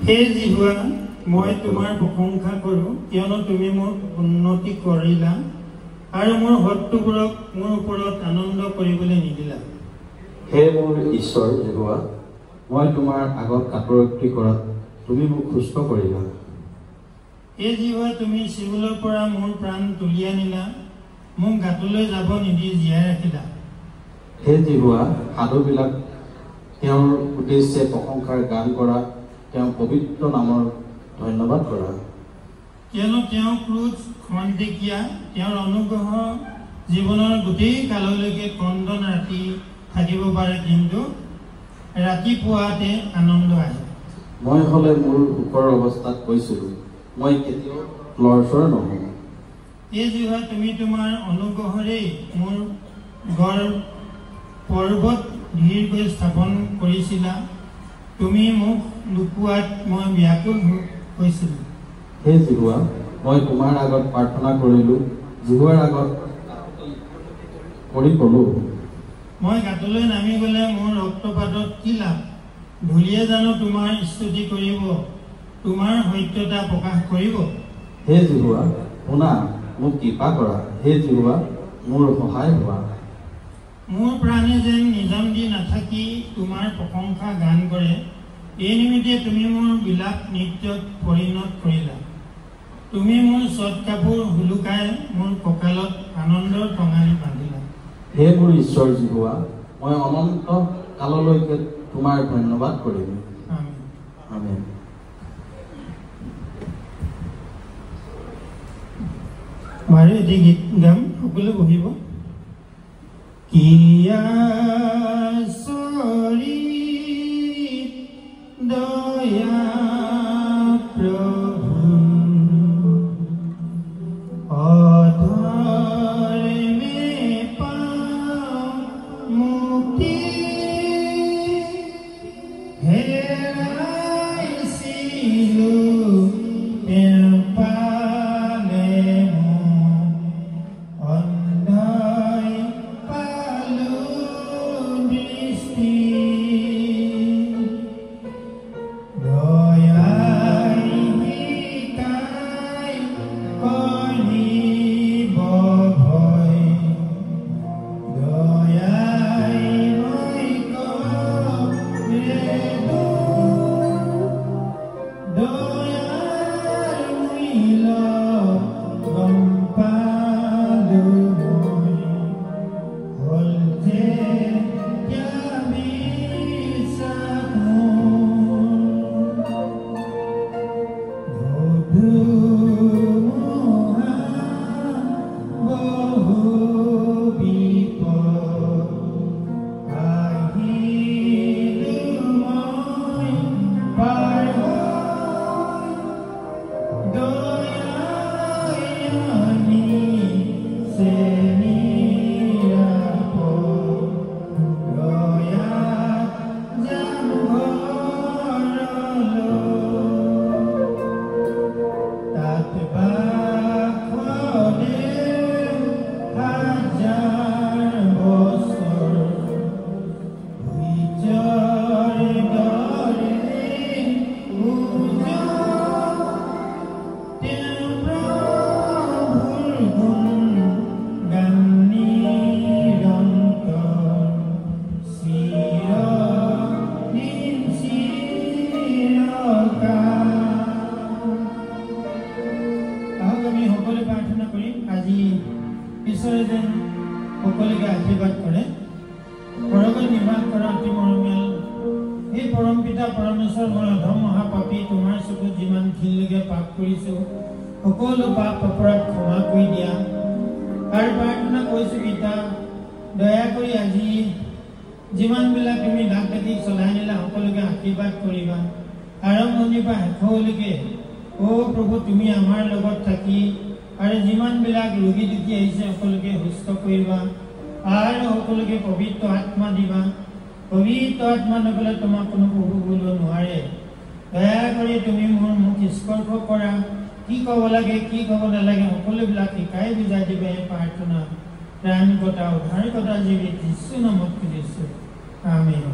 হে জিহুৱা মই তোমাৰ প্ৰশংসা কৰোঁ কিয়নো তুমি মোৰ উন্নতি কৰিলা আৰু মোৰ শত্ৰুবোৰক মোৰ ওপৰত আনন্দ কৰিবলৈ নিদিলা। হে মোৰ ঈশ্বৰ জিহুৱা মই তোমাৰ আগত কাটৰক্ষী কৰাত তুমি মোক সুস্থ কৰিলা। হে জিহুৱা তুমি চিউলৰ পৰা মোৰ প্ৰাণ তুলি আনিলা, মোক গাতলৈ যাব নিদি জীয়াই ৰাখিলা। হে জিহুৱা সাধুবিলাক তেওঁৰ উদ্দেশ্যে প্ৰশংসাৰ গান কৰা, তেওঁৰ পবিত্ৰ নামৰ ধন্যবাদ কৰা। কিয়নো তেওঁ ক্ৰোধ খন্তেকীয়া, তেওঁৰ অনুগ্ৰহ জীৱনৰ গোটেই কাললৈকে ক্ৰদন ৰাতি থাকিব পাৰে, কিন্তু ৰাতিপুৱাতে আনন্দ আহে। মই হ'লে মোৰ সুখৰ অৱস্থাত কৈছিলোঁ, মই কেতিয়াও লৰচৰ নহওঁ। এই জিহুৱা তুমি তোমাৰ অনুগ্ৰহৰেই মোৰ গড় পৰ্বত ধীৰকৈ স্থাপন কৰিছিলা, তুমি মোক নোপোৱাত মই ব্যাকুল হৈছিলোঁ। হে জিহুৱা মই তোমাৰ আগত প্ৰাৰ্থনা কৰিলোঁ, জিহুৱাৰ আগত কৰি ক'লোঁ, মই গাতলৈ নামি গ'লে মোৰ ৰক্তপাতত কি লাভ? ধূলিয়ে জানো তোমাৰ স্তুতি কৰিব, তোমাৰ সত্যতা প্ৰকাশ কৰিব? হে জিহুৱা শুনা, মোক কৃপা কৰা, হে জিহুৱা মোৰ সহায় হোৱা। মোৰ প্ৰাণে যেন নিজাম দি নাথাকি তোমাৰ প্ৰশংসা গান কৰে, এই নিমিত্তে তুমি মোৰ বিলাপ নৃত্যত পৰিণত কৰিলা। তুমি মোৰ চট কাপোৰ হুলুকাই মোৰ কঁকালত আনন্দৰ টঙালি বান্ধিলা। হে মোৰ ঈশ্বৰ জিহুৱা মই অনন্ত কাললৈকে তোমাৰ ধন্যবাদ কৰিম। আমেন। বাৰু এটি গীত গাম, সকলো বহিব। কিয়া চৰি দয়া প্ৰভু অধৰ্মে পাওঁ মুক্তি, হেৰাইছিলোঁ তেওঁ পালে মোক, অন্ধই পালোঁ দৃষ্টি। দয়াই শিকাই কৰিব ভয়, দয়াই মই কৰেদো, দয়াৰ মূল্য গম পালোঁ মই, হ'ল যেতিয়া বিশ্বাস মোৰ। ধুমুহা বহু বিপদ আহিলোঁ মই পাৰ হৈ, দয়াই আনিছে নিৰাপদ, দয়াত যাম ঘৰলৈ। তাত বাসৰে হাজাৰ বছৰ, সূৰ্যৰ দৰে উজ্জ্বল, তেওঁ প্ৰভুৰ গুণ গান নিৰন্তৰ, চিৰদিন চিৰকাল। আহক আমি সকলোৱে প্ৰাৰ্থনা কৰিম, আজি ঈশ্বৰে যেন সকলোকে আশীৰ্বাদ কৰে। ঘৰলৈ নিবাস কৰা অতি মৰমীয়াল এই পৰম পিতা পৰমেশ্বৰ, মই অধম মহাপাপী, তোমাৰ চকুত যিমানখিনিলৈকে পাপ কৰিছোঁ, সকলো পাপ অপৰাধ ক্ষমা কৰি দিয়া। আৰু প্ৰাৰ্থনা কৰিছোঁ পিতা, দয়া কৰি আজি যিমানবিলাক তুমি দাগ কাটি চলাই নিলা, সকলোকে আশীৰ্বাদ কৰিবা। আৰম্ভণিৰ পৰা শেষলৈকে প্ৰভু তুমি আমাৰ লগত থাকি আৰু যিমানবিলাক ৰোগী দুখী আহিছে সকলোকে সুস্থ কৰিবা আৰু সকলোকে পবিত্ৰ আত্মা দিবা। পবিত্ৰ আত্মা নগ'লে তোমাক কোনো প্ৰভু বুলিব নোৱাৰে। দয়া কৰি তুমি মোৰ মুখ স্পৰ্শ কৰা, কি ক'ব লাগে কি ক'ব নালাগে সকলোবিলাক শিকাই বুজাই দিবা। এই প্ৰাৰ্থনা প্ৰাণ কটা উদ্ধাৰ কটা জীৱিত যীশু নামত খুজিছোঁ, আমেন।